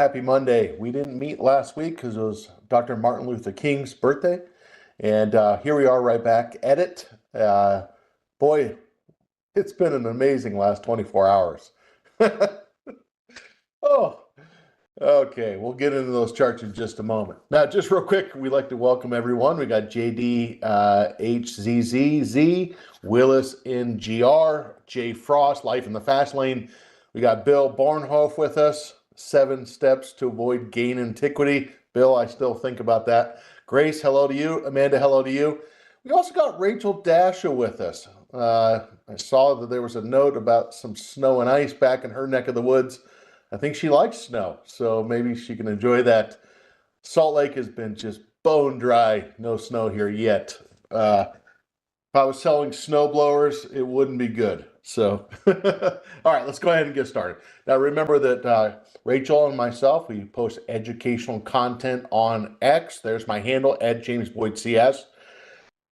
Happy Monday. We didn't meet last week because it was Dr. Martin Luther King's birthday. And here we are right back at it. Boy, it's been an amazing last 24 hours. Oh, okay. We'll get into those charts in just a moment. Now, just real quick, we'd like to welcome everyone. We got JD HZZZ, Willis NGR, Jay Frost, Life in the Fast Lane. We got Bill Barnhof with us. 7 steps to avoid gain antiquity. Bill, I still think about that. Grace, hello to you. Amanda, hello to you. We also got Rachel Dasha with us. I saw that there was a note about some snow and ice back in her neck of the woods. I think she likes snow, so maybe she can enjoy that. Salt Lake has been just bone dry. No snow here yet. If I was selling snow blowers, it wouldn't be good. So, all right, let's go ahead and get started. Now, remember that Rachel and myself, we post educational content on X. There's my handle, @JamesBoydCS.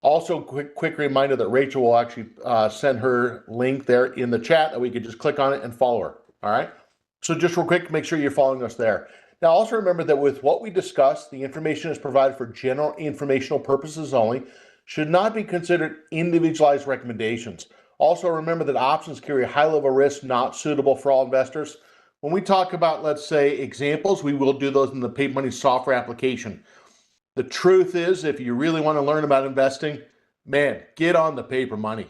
Also, quick reminder that Rachel will actually send her link there in the chat that we could just click on it and follow her. All right. So just real quick, make sure you're following us there. Now, also remember that with what we discussed, the information is provided for general informational purposes only, should not be considered individualized recommendations. Also, remember that options carry a high level of risk not suitable for all investors. When we talk about, let's say, examples, we will do those in the Paper Money software application. The truth is, if you really want to learn about investing, man, get on the Paper Money.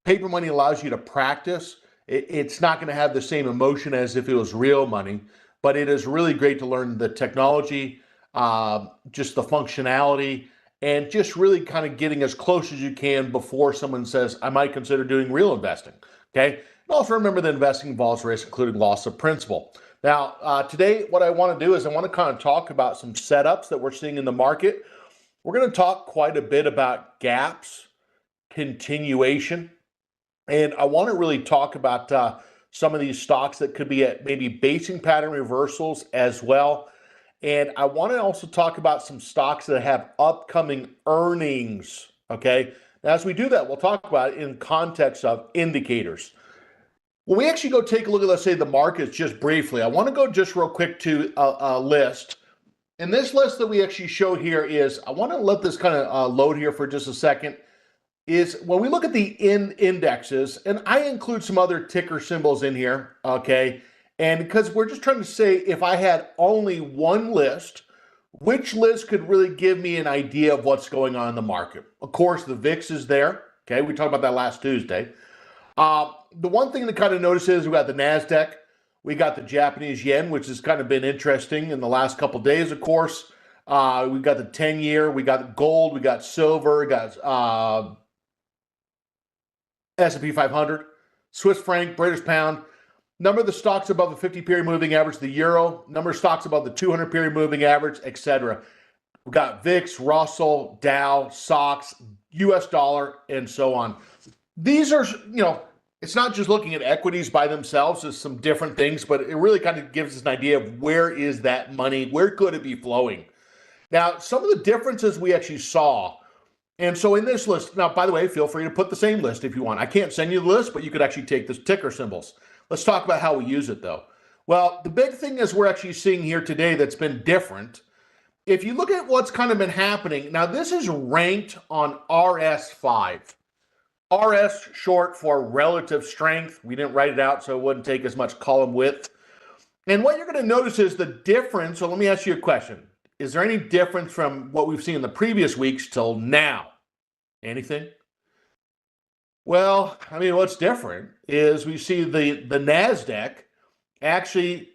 Paper Money allows you to practice. It's not going to have the same emotion as if it was real money, but it is really great to learn the technology, just the functionality, and just really kind of getting as close as you can before someone says, I might consider doing real investing, okay? And also remember that investing involves risk, including loss of principal. Now, today, what I want to do is I want to kind of talk about some setups that we're seeing in the market. We're going to talk quite a bit about gaps, continuation, and I want to really talk about some of these stocks that could be at maybe basing pattern reversals as well. And I want to also talk about some stocks that have upcoming earnings, okay? Now, as we do that, we'll talk about it in context of indicators. When we actually go take a look at, let's say, the markets just briefly, I want to go just real quick to a list. And this list that we actually show here is, I want to let this kind of load here for just a second, is when we look at the indexes, and I include some other ticker symbols in here, okay? And because we're just trying to say, if I had only one list, which list could really give me an idea of what's going on in the market? Of course, the VIX is there, okay? We talked about that last Tuesday. The one thing to kind of notice is we got the NASDAQ, we got the Japanese yen, which has kind of been interesting in the last couple of days, of course. We got the 10-year, we got gold, we got silver, we got S&P 500, Swiss franc, British pound, number of the stocks above the 50-period moving average, the euro, number of stocks above the 200-period moving average, etc. We've got VIX, Russell, Dow, SOX, US dollar, and so on. These are, it's not just looking at equities by themselves, there's some different things, but it really kind of gives us an idea of where is that money, where could it be flowing. Now, some of the differences we actually saw. And so in this list, now, by the way, feel free to put the same list if you want. I can't send you the list, but you could actually take the ticker symbols. Let's talk about how we use it, though. Well, the big thing is we're actually seeing here today that's been different. If you look at what's kind of been happening, now this is ranked on RS5. RS short for relative strength. We didn't write it out, so it wouldn't take as much column width. And what you're going to notice is the difference. So let me ask you a question. Is there any difference from what we've seen in the previous weeks till now? Anything? Well, I mean, what's different is we see the NASDAQ actually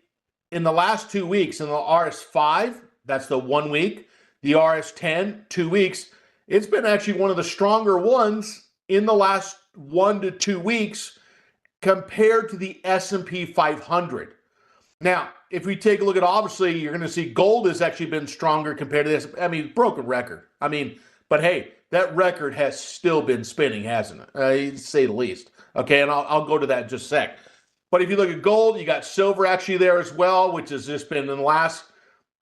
in the last 2 weeks, in the RS5, that's the 1 week, the RS10, 2 weeks, it's been actually one of the stronger ones in the last 1 to 2 weeks compared to the S&P 500. Now, if we take a look at, obviously, you're going to see gold has actually been stronger compared to this. I mean, broken record. I mean, but hey, that record has still been spinning, hasn't it? To say the least. Okay, and I'll go to that in just a sec. But if you look at gold, you got silver actually there as well, which has just been in the last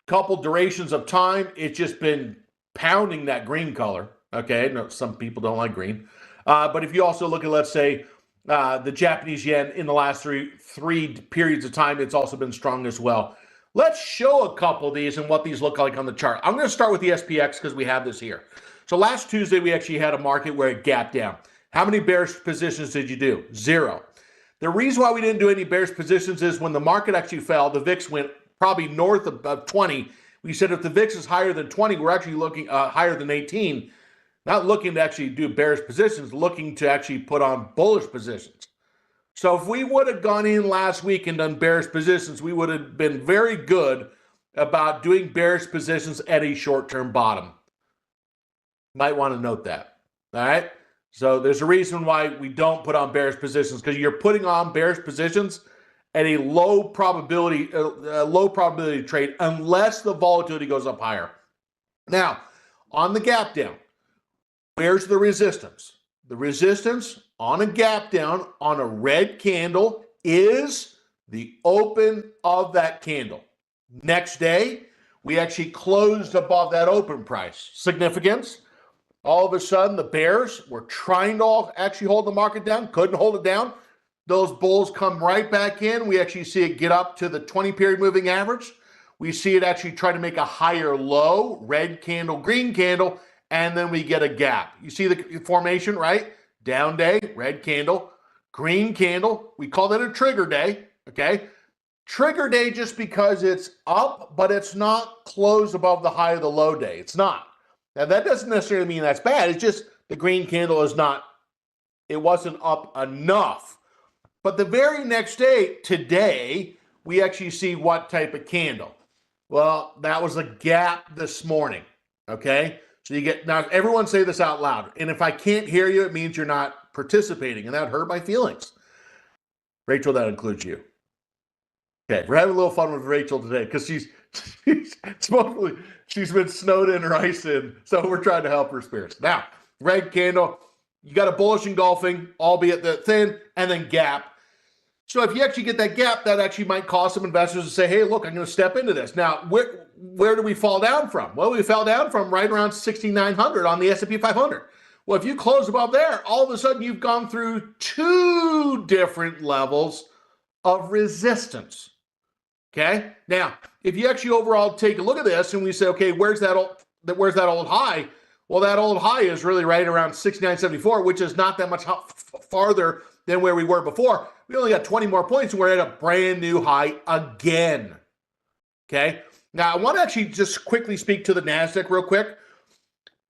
couple durations of time, it's just been pounding that green color. Okay, no, some people don't like green. But if you also look at, let's say, the Japanese yen in the last three periods of time, it's also been strong as well. Let's show a couple of these and what these look like on the chart. I'm going to start with the SPX because we have this here. So last Tuesday, we actually had a market where it gapped down. How many bearish positions did you do? 0. The reason why we didn't do any bearish positions is when the market actually fell, the VIX went probably north of 20. We said if the VIX is higher than 20, we're actually looking higher than 18. Not looking to actually do bearish positions, looking to actually put on bullish positions. So if we would have gone in last week and done bearish positions, we would have been very good about doing bearish positions at a short-term bottom. Might want to note that. All right. So there's a reason why we don't put on bearish positions, because you're putting on bearish positions at a low probability trade unless the volatility goes up higher. Now, on the gap down, where's the resistance? The resistance on a gap down on a red candle is the open of that candle. Next day, we actually closed above that open price. Significance? All of a sudden, the bears were trying to actually hold the market down, couldn't hold it down. Those bulls come right back in. We actually see it get up to the 20-period moving average. We see it actually try to make a higher low, red candle, green candle, and then we get a gap. You see the formation, right? Down day, red candle, green candle. We call that a trigger day, okay? Trigger day just because it's up, but it's not closed above the high of the low day. It's not. Now, that doesn't necessarily mean that's bad. It's just the green candle is not, it wasn't up enough. But the very next day, today, we actually see what type of candle? Well, that was a gap this morning, okay? So you get, now everyone say this out loud. And if I can't hear you, it means you're not participating, and that hurt my feelings. Rachel, that includes you. Okay, we're having a little fun with Rachel today because she's been snowed in or iced in, so we're trying to help her spirits. Now, red candle, you got a bullish engulfing, albeit the thin, and then gap. So if you actually get that gap, that actually might cause some investors to say, hey, look, I'm going to step into this. Now, where do we fall down from? Well, we fell down from right around 6,900 on the S&P 500. Well, if you close above there, all of a sudden you've gone through 2 different levels of resistance. Okay? Now, if you actually overall take a look at this and we say, okay, where's that old high? Well, that old high is really right around 69.74, which is not that much farther than where we were before. We only got 20 more points and we're at a brand new high again. Okay? Now, I want to actually just quickly speak to the NASDAQ real quick.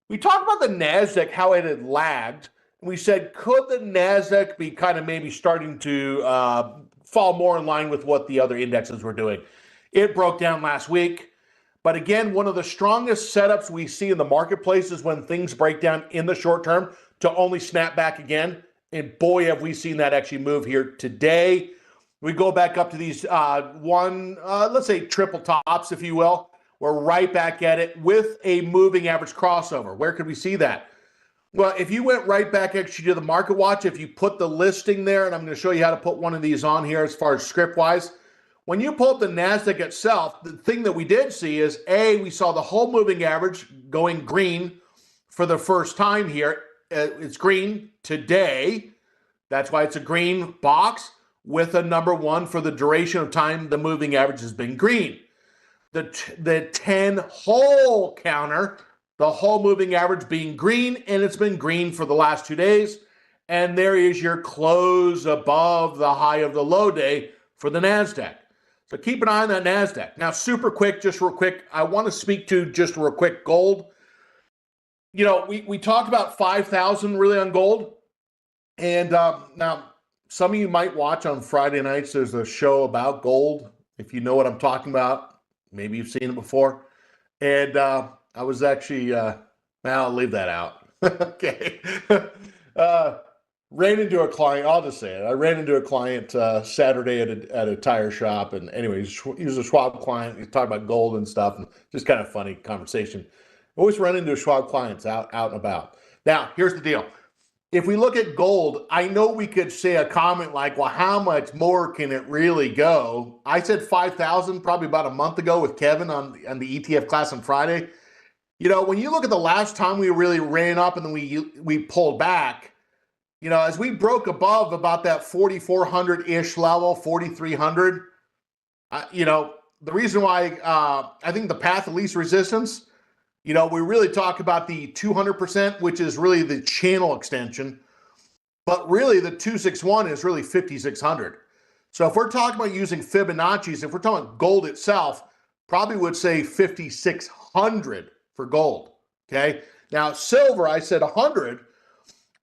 We talked about the NASDAQ, how it had lagged. We said, could the NASDAQ be kind of maybe starting to fall more in line with what the other indexes were doing? It broke down last week. But again, one of the strongest setups we see in the marketplace is when things break down in the short term to only snap back again. And boy, have we seen that actually move here today. We go back up to these let's say triple tops, if you will. We're right back at it with a moving average crossover. Where could we see that? Well, if you went right back actually to the market watch, if you put the listing there, and I'm going to show you how to put one of these on here as far as script wise. When you pull up the NASDAQ itself, the thing that we did see is, we saw the whole moving average going green for the first time here. It's green today. That's why it's a green box with a number 1 for the duration of time the moving average has been green. The 10 whole counter, the whole moving average being green, and it's been green for the last 2 days. And there is your close above the high of the low day for the NASDAQ. So keep an eye on that NASDAQ. Now, super quick, just real quick, I want to speak to just real quick gold. You know, we talked about 5,000 really on gold. And now, some of you might watch on Friday nights. There's a show about gold. If you know what I'm talking about, maybe you've seen it before. And I was actually, I'll leave that out. Okay. Ran into a client, I'll just say it. I ran into a client Saturday at a tire shop. And anyways, he was a Schwab client. He talked about gold and stuff. And just kind of funny conversation. Always run into Schwab clients out and about. Now, here's the deal. If we look at gold, I know we could say a comment like, well, how much more can it really go? I said 5,000 probably about a month ago with Kevin on the ETF class on Friday. You know, when you look at the last time we really ran up and then we pulled back, you know, as we broke above about that 4,400-ish level, 4,300, you know, the reason why I think the path of least resistance, we really talk about the 200%, which is really the channel extension, but really the 261 is really 5,600. So if we're talking about using Fibonacci's, if we're talking about gold itself, probably would say 5,600 for gold. Okay. Now silver, I said 100,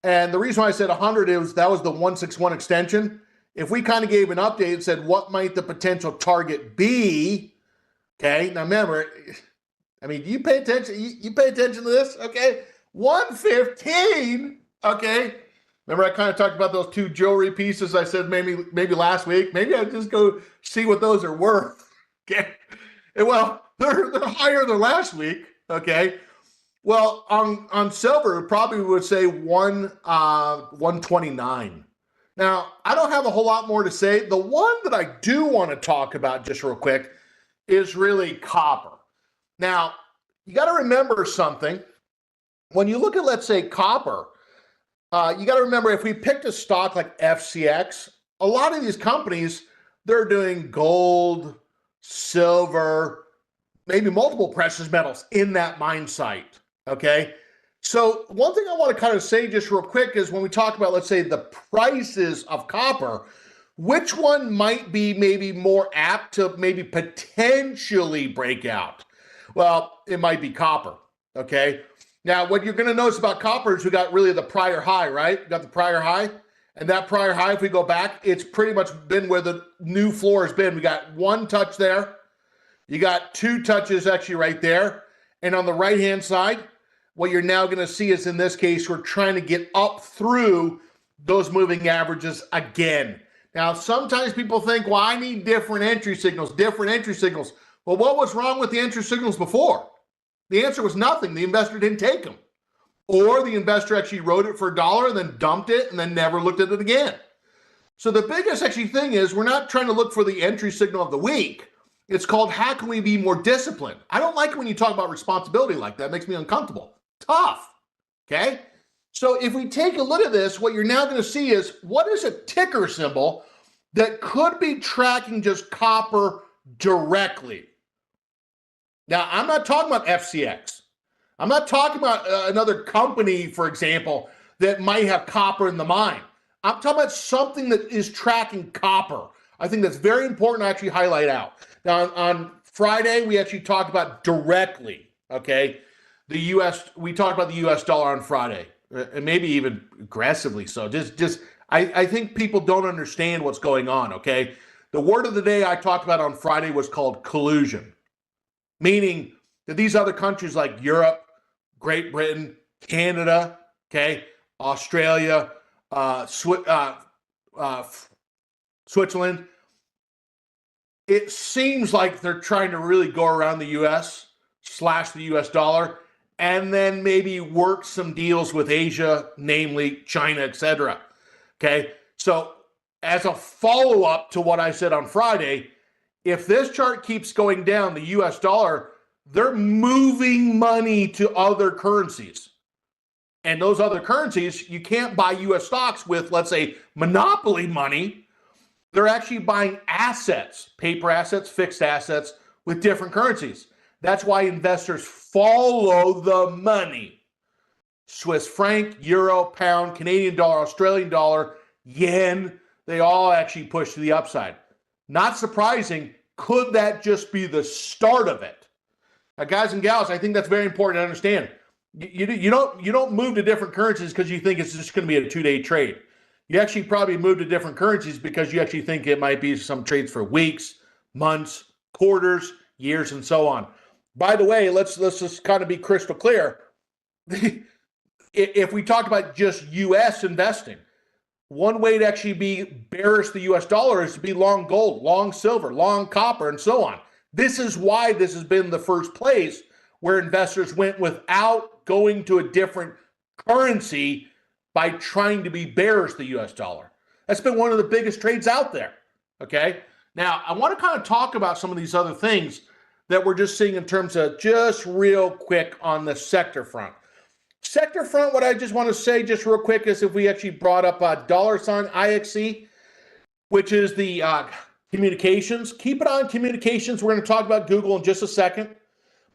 and the reason why I said 100 is that was the 161 extension. If we kind of gave an update and said what might the potential target be, okay. Now remember, I mean, you pay attention. You pay attention to this, okay? 115, okay. Remember, I kind of talked about those two jewelry pieces. I said maybe last week. Maybe I just go see what those are worth. Okay. And well, they're higher than last week. Okay. Well, on silver, probably would say 129. Now, I don't have a whole lot more to say. The one that I do want to talk about just real quick is really copper. Now, you got to remember something. When you look at, let's say, copper, you got to remember if we picked a stock like FCX, a lot of these companies, they're doing gold, silver, maybe multiple precious metals in that mine site, okay? So one thing I want to kind of say just real quick is when we talk about, let's say, the prices of copper, which one might be maybe more apt to maybe potentially break out? Well, it might be copper, okay? Now, what you're going to notice about copper is we got really the prior high, right? We got the prior high. And that prior high, if we go back, it's pretty much been where the new floor has been. We got one touch there. You got two touches actually right there. And on the right-hand side, what you're now going to see is in this case, we're trying to get up through those moving averages again. Now, sometimes people think, well, I need different entry signals. Well, what was wrong with the entry signals before? The answer was nothing. The investor didn't take them. Or the investor actually wrote it for $1 and then dumped it and then never looked at it again. So the biggest actually thing is we're not trying to look for the entry signal of the week. It's called how can we be more disciplined? I don't like it when you talk about responsibility like that. It makes me uncomfortable. Tough. Okay? So if we take a look at this, what you're now going to see is what is a ticker symbol that could be tracking just copper directly. Now, I'm not talking about FCX. I'm not talking about another company, for example, that might have copper in the mine. I'm talking about something that is tracking copper. I think that's very important to actually highlight out. Now, on Friday, we actually talked about directly, okay? We talked about the US dollar on Friday, and maybe even aggressively so. I think people don't understand what's going on, okay? The word of the day I talked about on Friday was called collusion. Meaning that these other countries like Europe, Great Britain, Canada, okay, Australia, Switzerland, it seems like they're trying to really go around the U.S., slash the U.S. dollar, and then maybe work some deals with Asia, namely China, etc. Okay, so as a follow-up to what I said on Friday, if this chart keeps going down, the US dollar, they're moving money to other currencies. And those other currencies, you can't buy US stocks with, let's say, monopoly money. They're actually buying assets, paper assets, fixed assets with different currencies. That's why investors follow the money. Swiss franc, euro, pound, Canadian dollar, Australian dollar, yen, they all actually push to the upside. Not surprising. Could that just be the start of it? Now, guys and gals, I think that's very important to understand. You don't move to different currencies because you think it's just going to be a 2-day trade. You actually probably move to different currencies because you actually think it might be some trades for weeks, months, quarters, years, and so on. By the way, let's just kind of be crystal clear. If we talk about just U.S. investing, one way to actually be bearish the U.S. dollar is to be long gold, long silver, long copper, and so on. This is why this has been the first place where investors went without going to a different currency by trying to be bearish the U.S. dollar. That's been one of the biggest trades out there, okay? Now, I want to kind of talk about some of these other things that we're just seeing in terms of just real quick on the sector front. Sector front, what I just want to say just real quick is if we actually brought up a $IXC, which is the Communications, keep it on communications. We're going to talk about Google in just a second.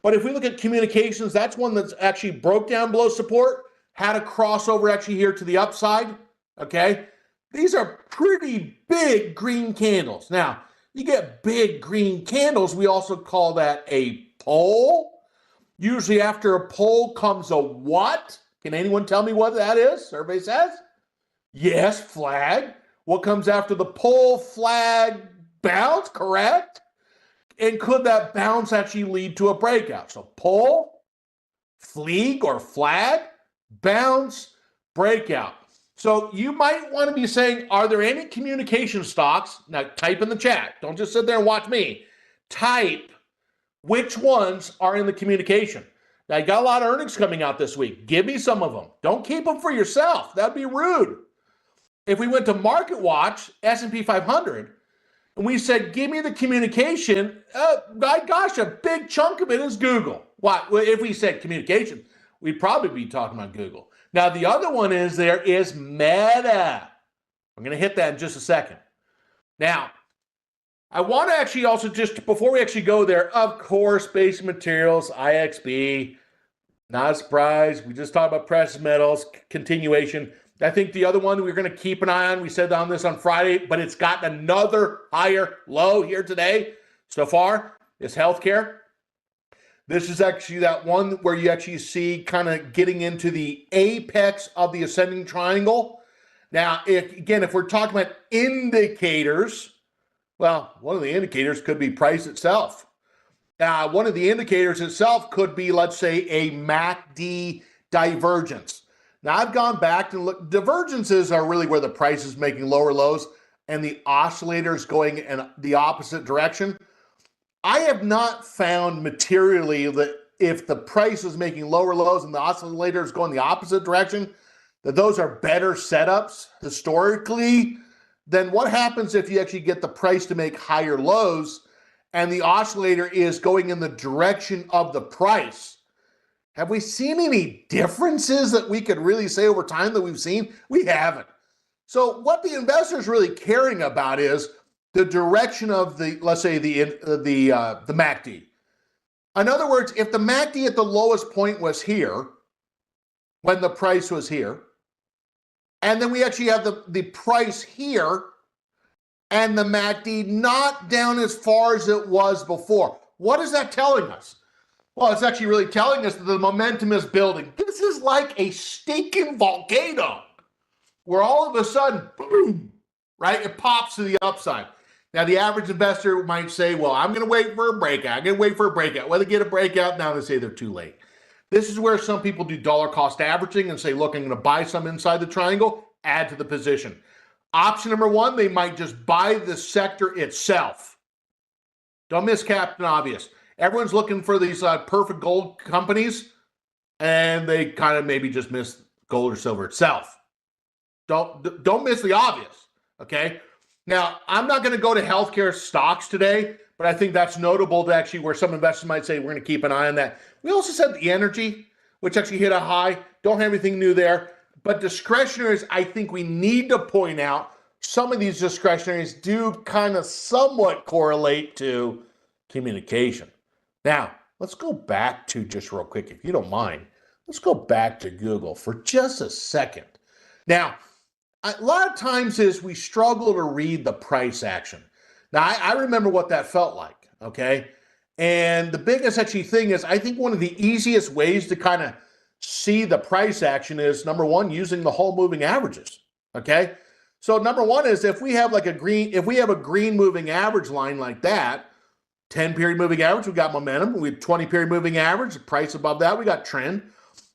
But if we look at communications, that's one that's actually broke down below support, had a crossover actually here to the upside, okay? These are pretty big green candles. Now, you get big green candles, we also call that a pole. Usually after a pole comes a what? Can anyone tell me what that is? Everybody says? Yes, flag. What comes after the pole? Flag, bounce, correct? And could that bounce actually lead to a breakout? So pole, fleek or flag, bounce, breakout. So you might want to be saying, are there any communication stocks? Now type in the chat. Don't just sit there and watch me. Type which ones are in the communication. Now you got a lot of earnings coming out this week. Give me some of them. Don't keep them for yourself. That'd be rude. If we went to Market Watch, S&P 500, and we said, give me the communication, my gosh, a big chunk of it is Google. What? Well, if we said communication, we'd probably be talking about Google. Now, the other one is there is Meta. I'm going to hit that in just a second. Now, I want to actually also just, before we actually go there, of course, basic materials, IXB, not a surprise. We just talked about precious metals, continuation. I think the other one we're going to keep an eye on, we said on this on Friday, but it's gotten another higher low here today so far, is healthcare. This is actually that one where you actually see kind of getting into the apex of the ascending triangle. Now, if we're talking about indicators, well, one of the indicators could be price itself. One of the indicators itself could be, let's say, a MACD divergence. Now, I've gone back and looked. Divergences are really where the price is making lower lows and the oscillator is going in the opposite direction. I have not found materially that if the price is making lower lows and the oscillator is going the opposite direction, that those are better setups historically than what happens if you actually get the price to make higher lows and the oscillator is going in the direction of the price. Have we seen any differences that we could really say over time that we've seen? We haven't. So what the investor's really caring about is the direction of the, let's say, the MACD. In other words, if the MACD at the lowest point was here, when the price was here, and then we actually have the price here, and the MACD not down as far as it was before. What is that telling us? Well, it's actually really telling us that the momentum is building. This is like a stinking volcano where all of a sudden, boom, right? It pops to the upside. Now, the average investor might say, well, I'm going to wait for a breakout. I'm going to wait for a breakout. Well, they get a breakout, now they say they're too late. This is where some people do dollar cost averaging and say, look, I'm going to buy some inside the triangle, add to the position. Option number one, they might just buy the sector itself. Don't miss Captain Obvious. Everyone's looking for these perfect gold companies, and they kind of maybe just miss gold or silver itself. Don't miss the obvious, okay? Now, I'm not going to go to healthcare stocks today, but I think that's notable to actually where some investors might say we're going to keep an eye on that. We also said the energy, which actually hit a high. Don't have anything new there. But discretionaries, I think we need to point out some of these discretionaries do kind of somewhat correlate to communication. Now, let's go back to, just real quick, if you don't mind, let's go back to Google for just a second. Now, a lot of times is we struggle to read the price action. Now, I remember what that felt like, okay? And the biggest actually thing is, I think one of the easiest ways to kind of see the price action is, number one, using the whole moving averages, okay? So number one is if we have a green moving average line like that, 10-period moving average, we got momentum. We have 20-period moving average, the price above that, we got trend.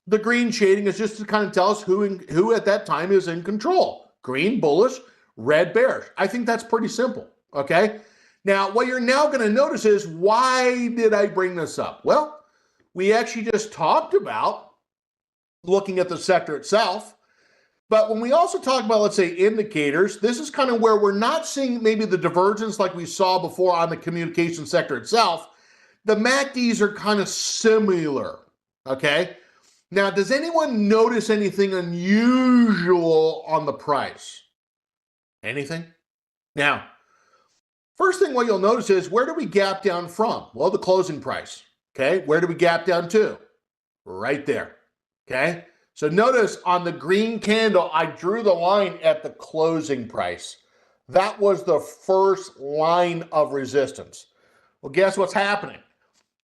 The green shading is just to kind of tell us who at that time is in control. Green, bullish, red, bearish. I think that's pretty simple, okay? Now, what you're now going to notice is, why did I bring this up? Well, we actually just talked about looking at the sector itself. But when we also talk about, let's say, indicators, this is kind of where we're not seeing maybe the divergence like we saw before on the communication sector itself. The MACDs are kind of similar, okay? Now, does anyone notice anything unusual on the price? Anything? Now, First thing what you'll notice is, where do we gap down from? Well, the closing price. Okay, where do we gap down to? Right there. Okay, so notice on the green candle, I drew the line at the closing price. That was the first line of resistance. Well, guess what's happening?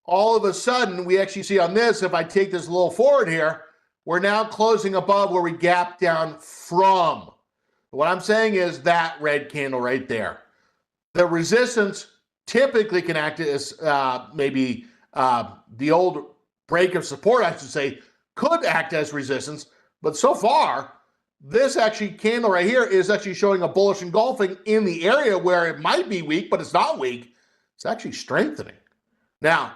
All of a sudden, we actually see on this, if I take this a little forward here, we're now closing above where we gap down from. What I'm saying is that red candle right there. The resistance typically can act as maybe the old break of support, I should say, could act as resistance. But so far, this actually candle right here is actually showing a bullish engulfing in the area where it might be weak, but it's not weak. It's actually strengthening. Now,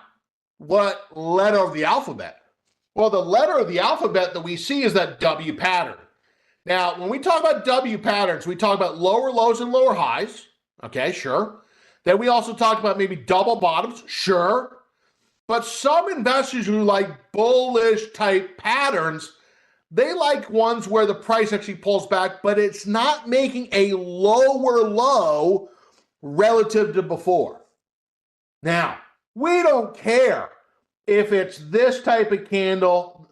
what letter of the alphabet? Well, the letter of the alphabet that we see is that W pattern. Now, when we talk about W patterns, we talk about lower lows and lower highs. Okay, sure. Then we also talk about maybe double bottoms. Sure. But some investors who like bullish type patterns, they like ones where the price actually pulls back, but it's not making a lower low relative to before. Now, we don't care if it's this type of candle,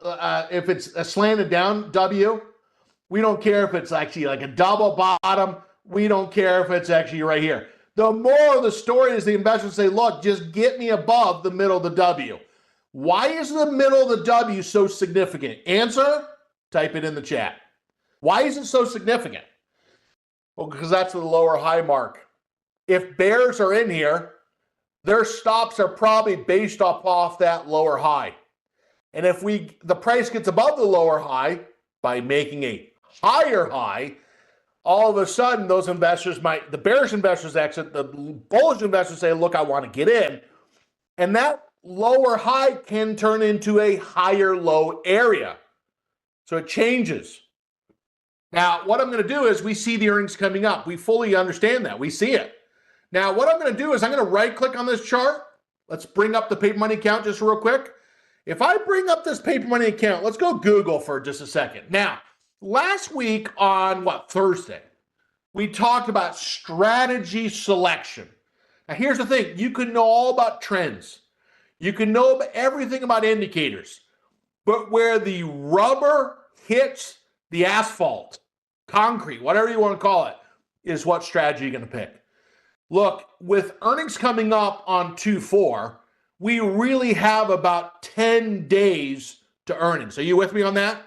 if it's a slanted down W. We don't care if it's actually like a double bottom. We don't care if it's actually right here. The moral of the story is the investors say, look, just get me above the middle of the W. Why is the middle of the W so significant? Answer? Type it in the chat. Why is it so significant? Well, because that's the lower high mark. If bears are in here, their stops are probably based off that lower high. And if the price gets above the lower high by making a higher high, all of a sudden those investors the bearish investors exit, the bullish investors say, look, I want to get in. And that lower high can turn into a higher low area. So it changes. Now, what I'm going to do is we see the earnings coming up. We fully understand that. We see it. Now, what I'm going to do is I'm going to right click on this chart. Let's bring up the paper money account just real quick. If I bring up this paper money account, let's go Google for just a second. Now, last week on Thursday, we talked about strategy selection. Now, here's the thing. You can know all about trends. You can know everything about indicators. But where the rubber hits the asphalt, concrete, whatever you want to call it, is what strategy you're going to pick. Look, with earnings coming up on 2/4, we really have about 10 days to earnings. Are you with me on that?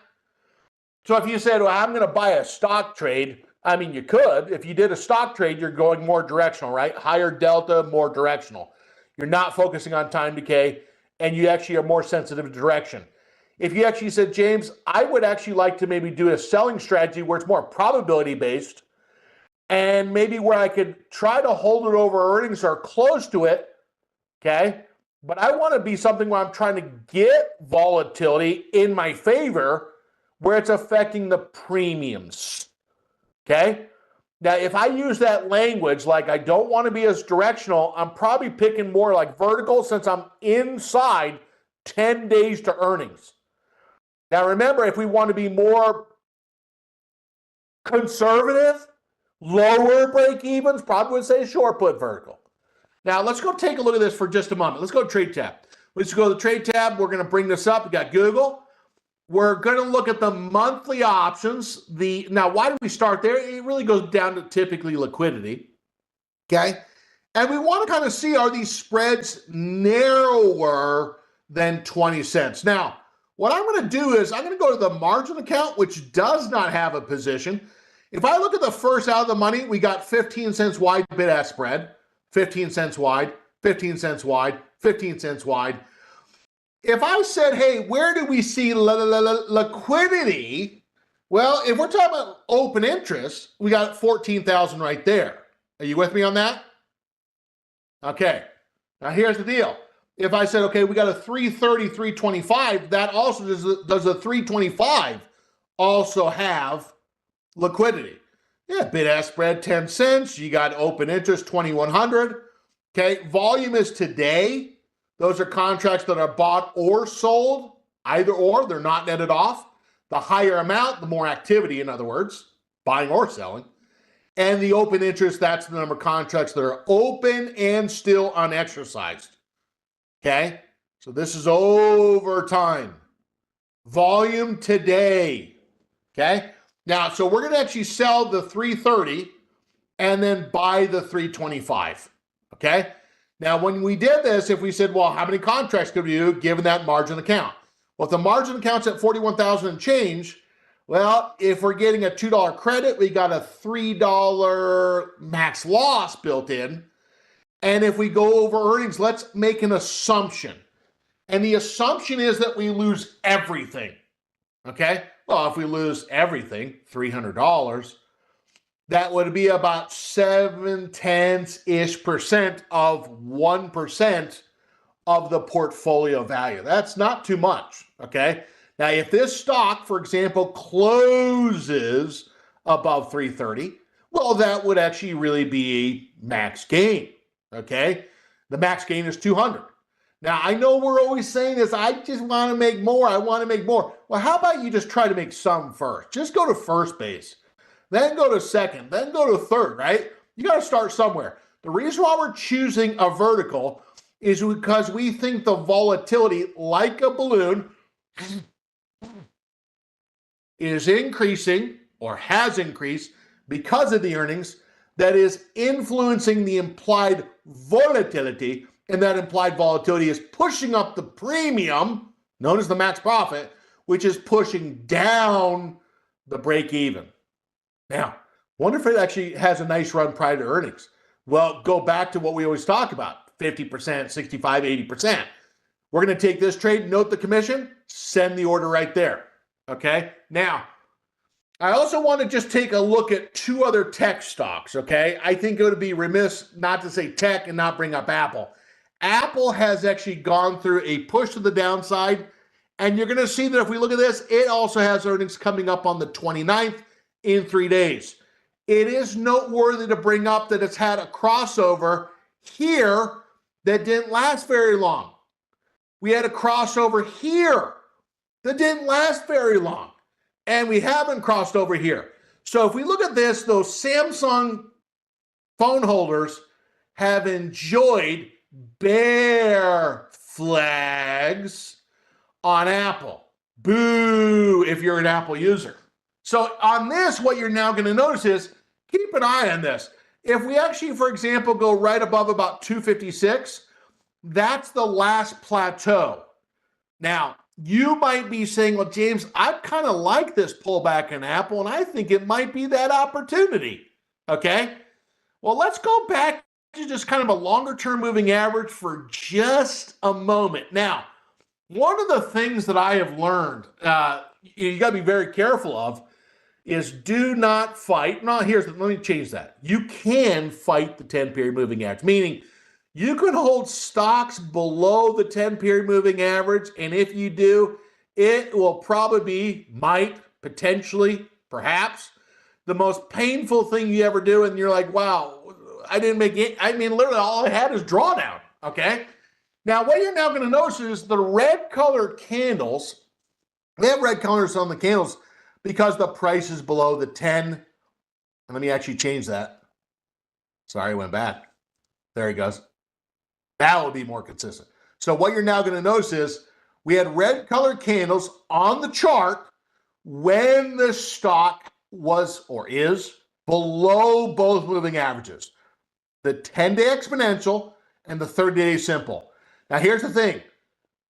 So if you said, well, I'm going to buy a stock trade, I mean, you could. If you did a stock trade, you're going more directional, right? Higher delta, more directional. You're not focusing on time decay, and you actually are more sensitive to direction. If you actually said, James, I would actually like to maybe do a selling strategy where it's more probability based, and maybe where I could try to hold it over earnings or close to it, okay? But I want to be something where I'm trying to get volatility in my favor where it's affecting the premiums, okay? Now, if I use that language, like I don't want to be as directional, I'm probably picking more like vertical since I'm inside 10 days to earnings. Now, remember, if we want to be more conservative, lower break-evens, probably would say short put vertical. Now, let's go take a look at this for just a moment. Let's go to Trade Tab. Let's go to the Trade Tab. We're going to bring this up. We got Google. We're going to look at the monthly options. Now, why do we start there? It really goes down to typically liquidity, okay? And we want to kind of see, are these spreads narrower than 20 cents? Now, what I'm going to do is I'm going to go to the margin account, which does not have a position. If I look at the first out of the money, we got 15 cents wide bid-ask spread, 15 cents wide, 15 cents wide, 15 cents wide. If I said, hey, where do we see liquidity? Well, if we're talking about open interest, we got 14,000 right there. Are you with me on that? Okay. Now here's the deal. If I said, okay, we got a 330, 325, that also does a 325 also have liquidity? Yeah, bid-ask spread 10 cents. You got open interest 2,100. Okay, volume is today. Those are contracts that are bought or sold, either or. They're not netted off. The higher amount, the more activity, in other words, buying or selling. And the open interest, that's the number of contracts that are open and still unexercised. Okay? So this is over time. Volume today. Okay? Now, so we're going to actually sell the 330 and then buy the 325. Okay? Now, when we did this, if we said, well, how many contracts could we do given that margin account? Well, if the margin account's at 41,000 and change, well, if we're getting a $2 credit, we got a $3 max loss built in. And if we go over earnings, let's make an assumption. And the assumption is that we lose everything. Okay? Well, if we lose everything, $300, that would be about 0.7-ish% of 1% of the portfolio value. That's not too much. Okay? Now, if this stock, for example, closes above 330, well, that would actually really be a max gain, okay? The max gain is 200. Now, I know we're always saying this, I just want to make more, I want to make more. Well, how about you just try to make some first? Just go to first base, then go to second, then go to third, right? You got to start somewhere. The reason why we're choosing a vertical is because we think the volatility, like a balloon, is increasing or has increased because of the earnings that is influencing the implied volatility, and that implied volatility is pushing up the premium, known as the max profit, which is pushing down the break even. Now, wonder if it actually has a nice run prior to earnings. Well, go back to what we always talk about, 50%, 65, 80%. We're going to take this trade, note the commission, send the order right there. Okay? Now, I also want to just take a look at two other tech stocks, okay? I think it would be remiss not to say tech and not bring up Apple. Apple has actually gone through a push to the downside, and you're going to see that if we look at this, it also has earnings coming up on the 29th in 3 days. It is noteworthy to bring up that it's had a crossover here that didn't last very long. We had a crossover here that didn't last very long. And we haven't crossed over here. So if we look at this, those Samsung phone holders have enjoyed bear flags on Apple. Boo if you're an Apple user. So on this, what you're now going to notice is, keep an eye on this. If we actually, for example, go right above about 256, that's the last plateau. Now, you might be saying, well, James, I kind of like this pullback in Apple, and I think it might be that opportunity. Okay? Well, let's go back to just kind of a longer-term moving average for just a moment. Now, one of the things that I have learned, you got to be very careful of, is do not fight. No, let me change that. You can fight the 10-period moving average, meaning you can hold stocks below the 10-period moving average, and if you do, it will probably potentially, perhaps, the most painful thing you ever do, and you're like, wow, I didn't make it. I mean, literally all I had is drawdown, okay? Now, what you're now going to notice is the red colored candles, they have red colors on the candles because the price is below the 10. And let me actually change that. Sorry, it went back. There he goes. That will be more consistent. So what you're now going to notice is we had red colored candles on the chart when the stock was or is below both moving averages, the 10-day exponential and the 30-day simple. Now, here's the thing.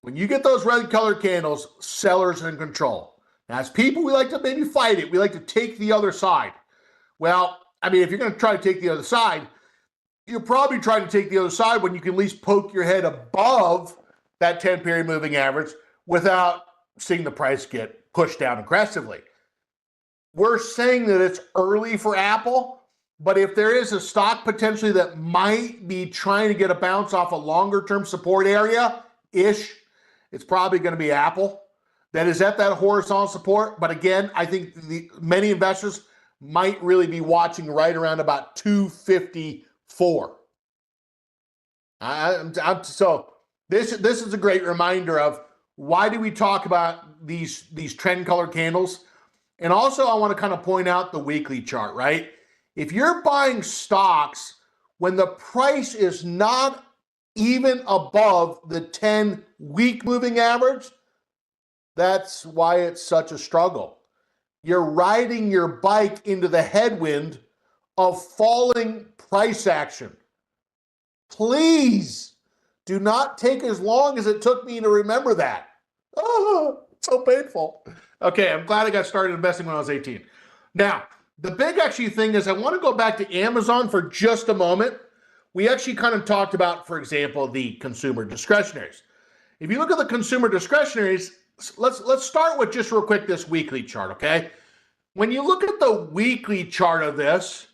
When you get those red colored candles, sellers are in control. Now, as people, we like to maybe fight it. We like to take the other side. Well, I mean, if you're going to try to take the other side, you're probably trying to take the other side when you can at least poke your head above that 10-period moving average without seeing the price get pushed down aggressively. We're saying that it's early for Apple, but if there is a stock potentially that might be trying to get a bounce off a longer-term support area-ish, it's probably going to be Apple that is at that horizontal support. But again, I think many investors might really be watching right around about 254. So this is a great reminder of why do we talk about these trend color candles. And also I want to kind of point out the weekly chart, right? If you're buying stocks when the price is not even above the 10-week moving average, that's why it's such a struggle. You're riding your bike into the headwind of falling price action. Please do not take as long as it took me to remember that. Oh, so painful. Okay, I'm glad I got started investing when I was 18. Now, the big actually thing is I want to go back to Amazon for just a moment. We actually kind of talked about, for example, the consumer discretionaries. If you look at the consumer discretionaries, let's start with just real quick this weekly chart, okay? When you look at the weekly chart of this,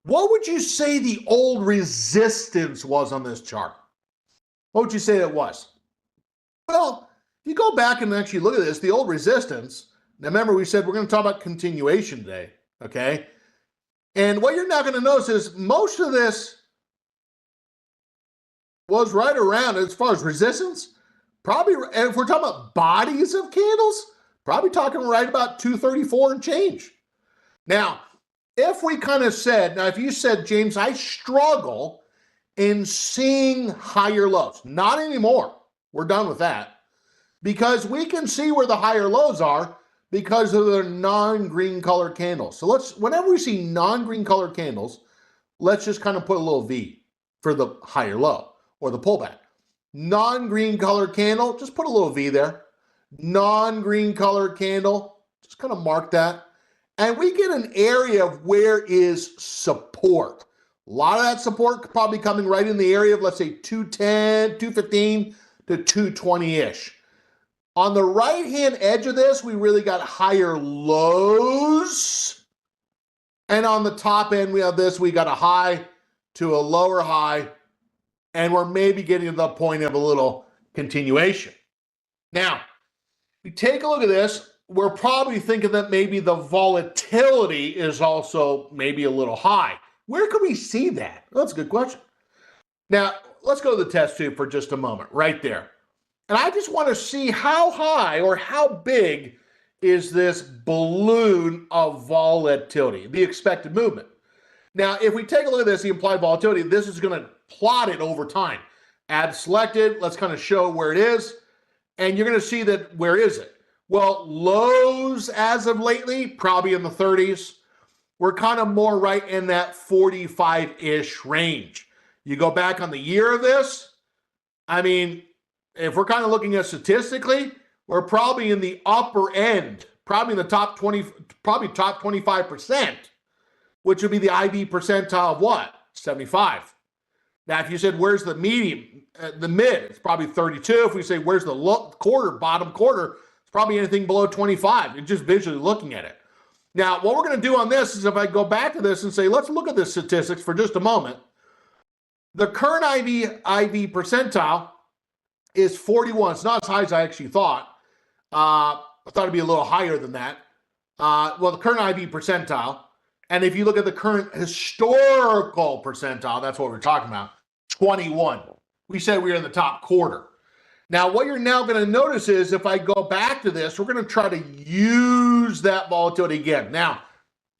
what would you say the old resistance was on this chart? What would you say it was? Well, if you go back and actually look at this, the old resistance, now remember we said we're going to talk about continuation today, okay? And what you're now going to notice is most of this was right around, as far as resistance, probably, if we're talking about bodies of candles, probably talking right about 234 and change. Now, if we kind of said, now if you said, James, I struggle in seeing higher lows, not anymore. We're done with that. Because we can see where the higher lows are because of the non-green colored candles. So whenever we see non-green colored candles, let's just kind of put a little V for the higher low or the pullback. Non-green colored candle, just put a little V there. Non-green colored candle, just kind of mark that. And we get an area of where is support. A lot of that support probably coming right in the area of, let's say, 210, 215 to 220-ish. On the right-hand edge of this, we really got higher lows. And on the top end, we have this, we got a high to a lower high, and we're maybe getting to the point of a little continuation. Now, we take a look at this, we're probably thinking that maybe the volatility is also maybe a little high. Where can we see that? Well, that's a good question. Now, let's go to the test tube for just a moment, right there. And I just want to see how high or how big is this balloon of volatility, the expected movement. Now, if we take a look at this, the implied volatility, this is going to plot it over time. Add selected, let's kind of show where it is. And you're going to see that, where is it? Well, lows as of lately, probably in the 30s. We're kind of more right in that 45-ish range. You go back on the year of this, I mean, if we're kind of looking at statistically, we're probably in the upper end, probably in the top 20, probably top 25%, which would be the IV percentile of what? 75. Now, if you said, where's the medium, the mid, it's probably 32. If we say, where's the quarter, bottom quarter, it's probably anything below 25. You're just visually looking at it. Now, what we're going to do on this is if I go back to this and say, let's look at the statistics for just a moment. The current IV percentile is 41. It's not as high as I actually thought. I thought it'd be a little higher than that. Well, the current IV percentile, and if you look at the current historical percentile, that's what we're talking about, 21. We said we were in the top quarter. Now, what you're now going to notice is if I go back to this, we're going to try to use that volatility again. Now,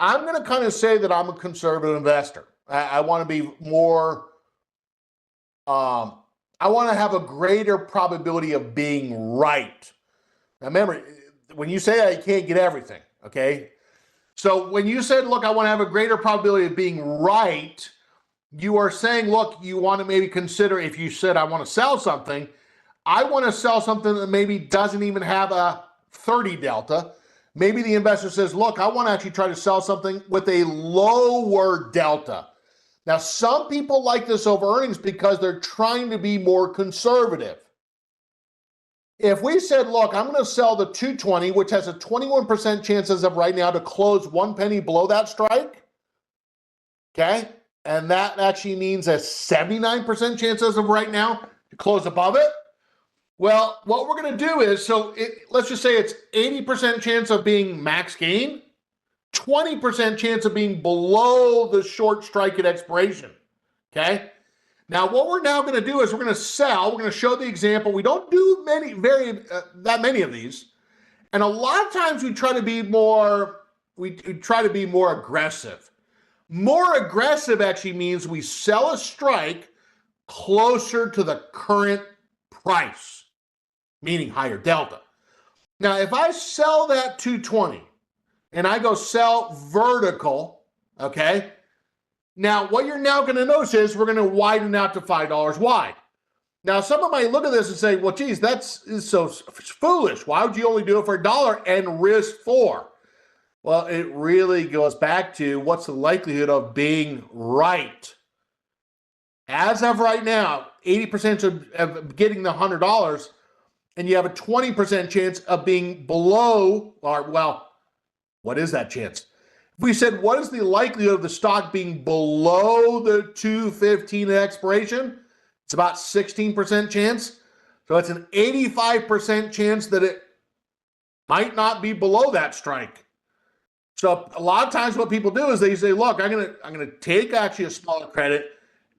I'm going to kind of say that I'm a conservative investor. I want to be more, I want to have a greater probability of being right. Now, remember, when you say that, you can't get everything, okay? So when you said, look, I want to have a greater probability of being right, you are saying, look, you want to maybe consider, if you said, I want to sell something, I want to sell something that maybe doesn't even have a 30 delta. Maybe the investor says, look, I want to actually try to sell something with a lower delta. Now, some people like this over earnings because they're trying to be more conservative. If we said, look, I'm going to sell the 220, which has a 21% chance as of right now to close 1 penny below that strike, okay? And that actually means a 79% chance as of right now to close above it. Well, what we're going to do is, let's just say it's 80% chance of being max gain, 20% chance of being below the short strike at expiration, okay? Now, what we're now going to do is we're going to sell. We're going to show the example. We don't do that many of these. And a lot of times we try to be more, we try to be more aggressive. More aggressive actually means we sell a strike closer to the current price, meaning higher delta. Now, if I sell that 220 and I go sell vertical, okay, now what you're now going to notice is we're going to widen out to $5 wide. Now, someone might look at this and say, well, geez, that's so foolish. Why would you only do it for $1 and risk $4? Well, it really goes back to what's the likelihood of being right. As of right now, 80% of getting the $100, and you have a 20% chance of being below, or well, what is that chance? If we said, what is the likelihood of the stock being below the 215 at expiration? It's about 16% chance. So it's an 85% chance that it might not be below that strike. So a lot of times what people do is they say, look, I'm gonna take actually a smaller credit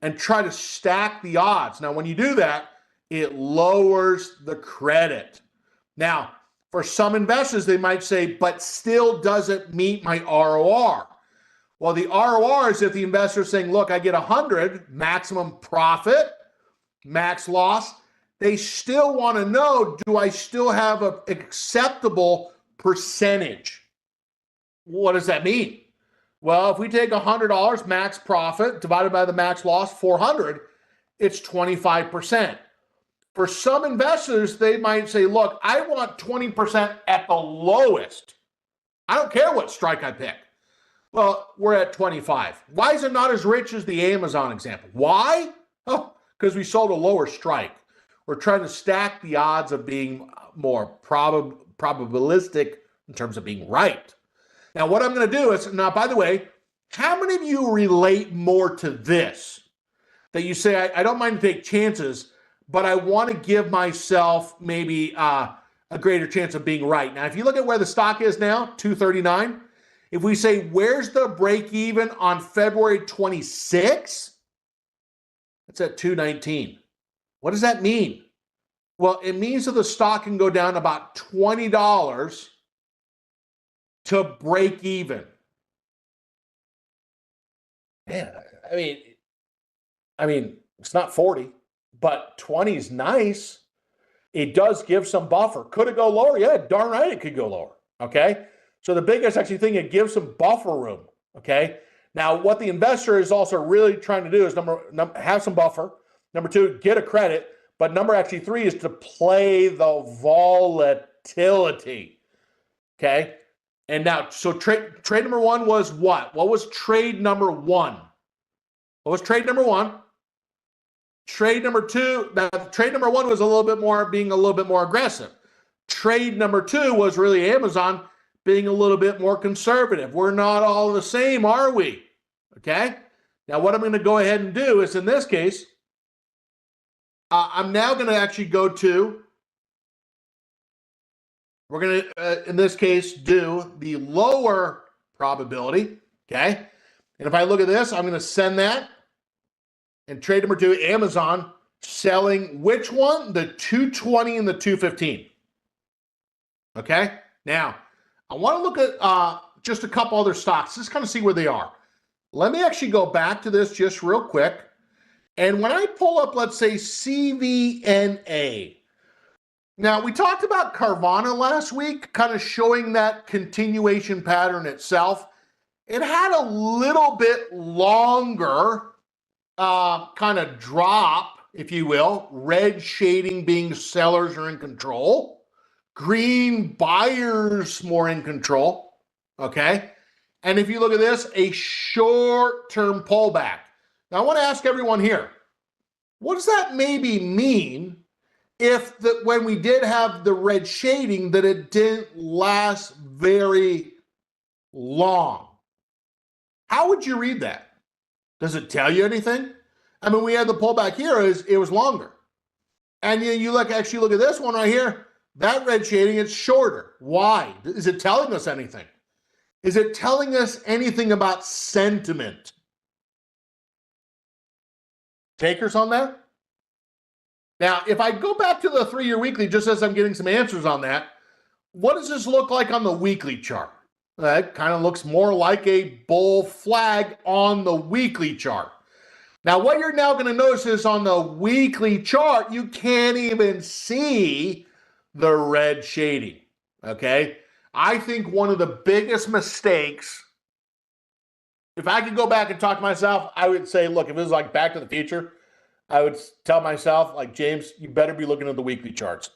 and try to stack the odds. Now, when you do that, it lowers the credit. Now, for some investors, they might say, but still doesn't meet my ROR. Well, the ROR is if the investor is saying, look, I get 100, maximum profit, max loss. They still want to know, do I still have an acceptable percentage? What does that mean? Well, if we take $100 max profit divided by the max loss, 400, it's 25%. For some investors, they might say, look, I want 20% at the lowest. I don't care what strike I pick. Well, we're at 25. Why is it not as rich as the Amazon example? Why? Oh, because we sold a lower strike. We're trying to stack the odds of being more probabilistic in terms of being right. Now, what I'm going to do is, now, by the way, how many of you relate more to this? That you say, I don't mind to take chances, but I want to give myself maybe a greater chance of being right. Now, if you look at where the stock is now, 239, if we say, where's the break even on February 26th? It's at 219. What does that mean? Well, it means that the stock can go down about $20 to break even. Man, I mean, it's not 40, but 20 is nice. It does give some buffer. Could it go lower? Yeah, darn right it could go lower. Okay. So the biggest actually thing, it gives some buffer room. Okay. Now, what the investor is also really trying to do is have some buffer. Number two, get a credit. But number actually three is to play the volatility. Okay. And now, so trade number one was what? What was trade number one? What was trade number one? Trade number two, now trade number one was being a little bit more aggressive. Trade number two was really Amazon being a little bit more conservative. We're not all the same, are we? Okay. Now, what I'm going to go ahead and do is, in this case, I'm now going to actually go to, we're going to, in this case, do the lower probability, okay? And if I look at this, I'm going to send that. And trade number two, Amazon, selling which one? The 220 and the 215. Okay? Now, I want to look at just a couple other stocks, just kind of see where they are. Let me actually go back to this just real quick. And when I pull up, let's say, CVNA. Now, we talked about Carvana last week, kind of showing that continuation pattern itself. It had a little bit longer kind of drop, if you will. Red shading being sellers are in control. Green buyers more in control. Okay? And if you look at this, a short-term pullback. Now, I want to ask everyone here, what does that maybe mean if when we did have the red shading, that it didn't last very long? How would you read that? Does it tell you anything? I mean, we had the pullback here, it was longer. And you actually look at this one right here, that red shading, it's shorter. Why? Is it telling us anything? Is it telling us anything about sentiment? Takers on that? Now, if I go back to the 3-year weekly, just as I'm getting some answers on that, what does this look like on the weekly chart? That kind of looks more like a bull flag on the weekly chart. Now, what you're now going to notice is on the weekly chart, you can't even see the red shading, okay? I think one of the biggest mistakes, if I could go back and talk to myself, I would say, look, if it was like Back to the Future, I would tell myself, like, James, you better be looking at the weekly charts.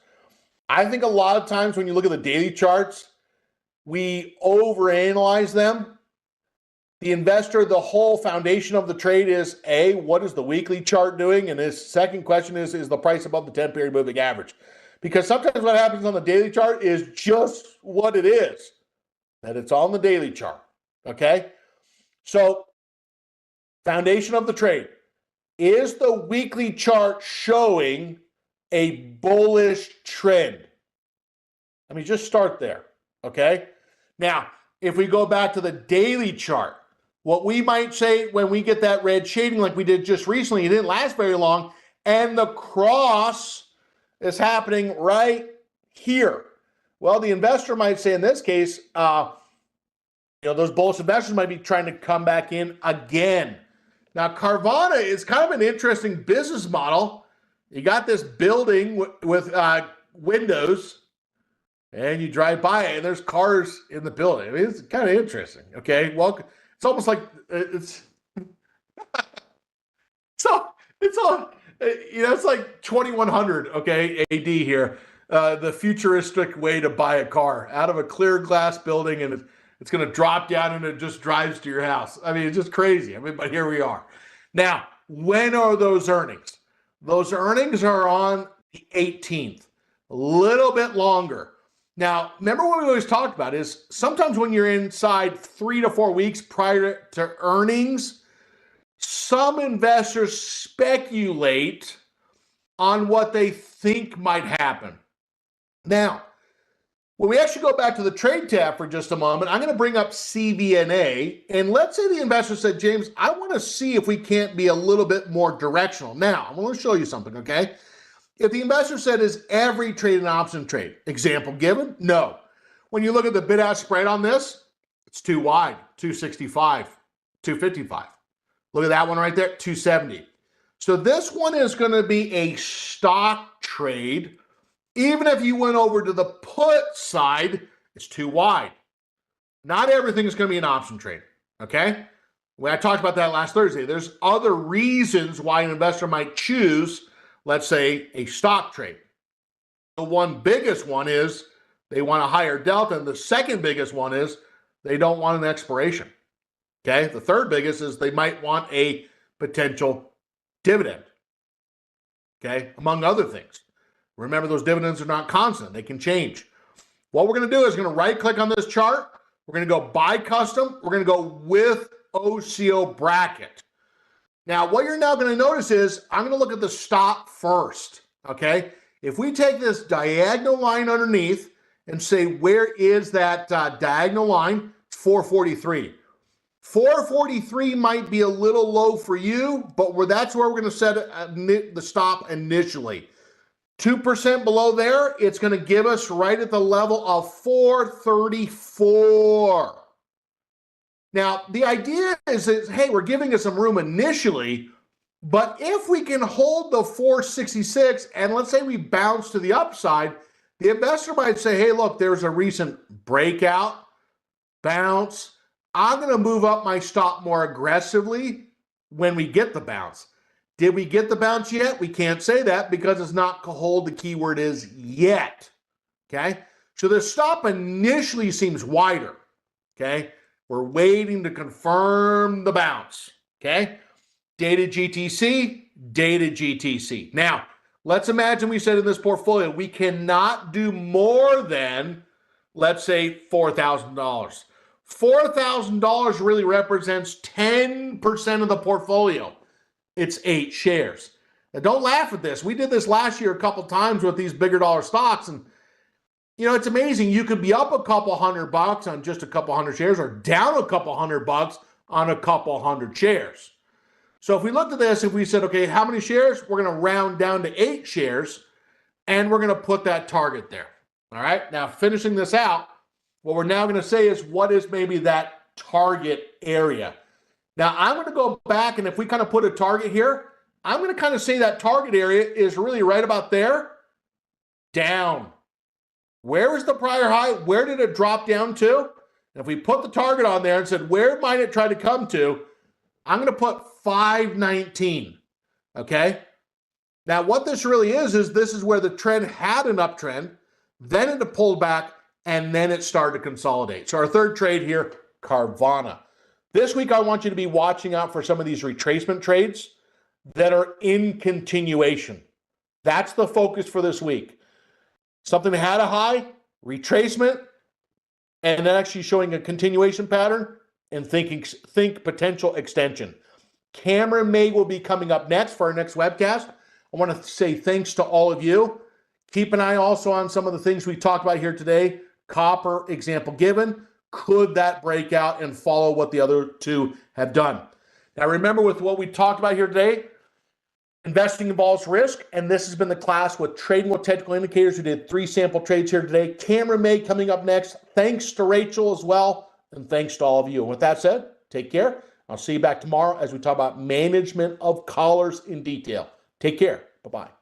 I think a lot of times when you look at the daily charts, we overanalyze them. The investor, the whole foundation of the trade is, A, what is the weekly chart doing? And his second question is the price above the 10-period moving average? Because sometimes what happens on the daily chart is just what it is, that it's on the daily chart, okay? So, foundation of the trade. Is the weekly chart showing a bullish trend? Let me just start there, okay? Now, if we go back to the daily chart, what we might say when we get that red shading like we did just recently, it didn't last very long, and the cross is happening right here. Well, the investor might say in this case, those bullish investors might be trying to come back in again. Now, Carvana is kind of an interesting business model. You got this building with windows, and you drive by it, and there's cars in the building. I mean, it's kind of interesting, okay? Well, it's almost like it's like 2100, okay, AD here. The futuristic way to buy a car out of a clear glass building, and it's going to drop down and it just drives to your house. I mean, it's just crazy. I mean, but here we are. Now, when are those earnings? Those earnings are on the 18th, a little bit longer. Now, remember what we always talked about is sometimes when you're inside 3 to 4 weeks prior to earnings, some investors speculate on what they think might happen. Now, when we actually go back to the trade tab for just a moment, I'm going to bring up CVNA, and let's say the investor said, James, I want to see if we can't be a little bit more directional. Now, I'm going to show you something, okay? If the investor said, is every trade an option trade? Example given? No. When you look at the bid-ask spread on this, it's too wide, 265, 255. Look at that one right there, 270. So this one is going to be a stock trade. Even if you went over to the put side, it's too wide. Not everything is going to be an option trade, okay? When I talked about that last Thursday, there's other reasons why an investor might choose, let's say, a stock trade. The one biggest one is they want a higher delta, and the second biggest one is they don't want an expiration, okay? The third biggest is they might want a potential dividend, okay, among other things. Remember, those dividends are not constant. They can change. What we're going to do is going to right-click on this chart. We're going to go buy custom. We're going to go with OCO bracket. Now, what you're now going to notice is I'm going to look at the stop first, okay? If we take this diagonal line underneath and say, where is that diagonal line? It's 443. 443 might be a little low for you, but that's where we're going to set the stop initially. 2% below there, it's going to give us right at the level of 434. Now, the idea is, hey, we're giving us some room initially, but if we can hold the 466, and let's say we bounce to the upside, the investor might say, hey, look, there's a recent breakout, bounce. I'm going to move up my stop more aggressively when we get the bounce. Did we get the bounce yet? We can't say that because it's not hold. The keyword is yet, okay? So the stop initially seems wider, okay? We're waiting to confirm the bounce, okay? Dated GTC, dated GTC. Now, let's imagine we said in this portfolio, we cannot do more than, let's say, $4,000. $4,000 really represents 10% of the portfolio. It's 8 shares. Now, don't laugh at this. We did this last year a couple times with these bigger dollar stocks, and it's amazing. You could be up a couple $100 on just a couple hundred shares, or down a couple $100 on a couple hundred shares. So if we looked at this, if we said, okay, how many shares? We're going to round down to 8 shares, and we're going to put that target there. All right. Now, finishing this out, What we're now going to say is what is maybe that target area. Now, I'm going to go back, and if we kind of put a target here, I'm going to kind of say that target area is really right about there, down. Where was the prior high? Where did it drop down to? And if we put the target on there and said, where might it try to come to? I'm going to put 519, okay? Now, what this really is this is where the trend had an uptrend, then it pulled back, and then it started to consolidate. So our third trade here, Carvana. This week, I want you to be watching out for some of these retracement trades that are in continuation. That's the focus for this week. Something that had a high, retracement, and then actually showing a continuation pattern and think potential extension. Cameron May will be coming up next for our next webcast. I want to say thanks to all of you. Keep an eye also on some of the things we talked about here today. Copper, example given. Could that break out and follow what the other two have done? Now, remember with what we talked about here today, investing involves risk, and this has been the class with trading with technical indicators. We did 3 sample trades here today. Cameron May coming up next. Thanks to Rachel as well, and thanks to all of you. And with that said, take care. I'll see you back tomorrow as we talk about management of collars in detail. Take care. Bye-bye.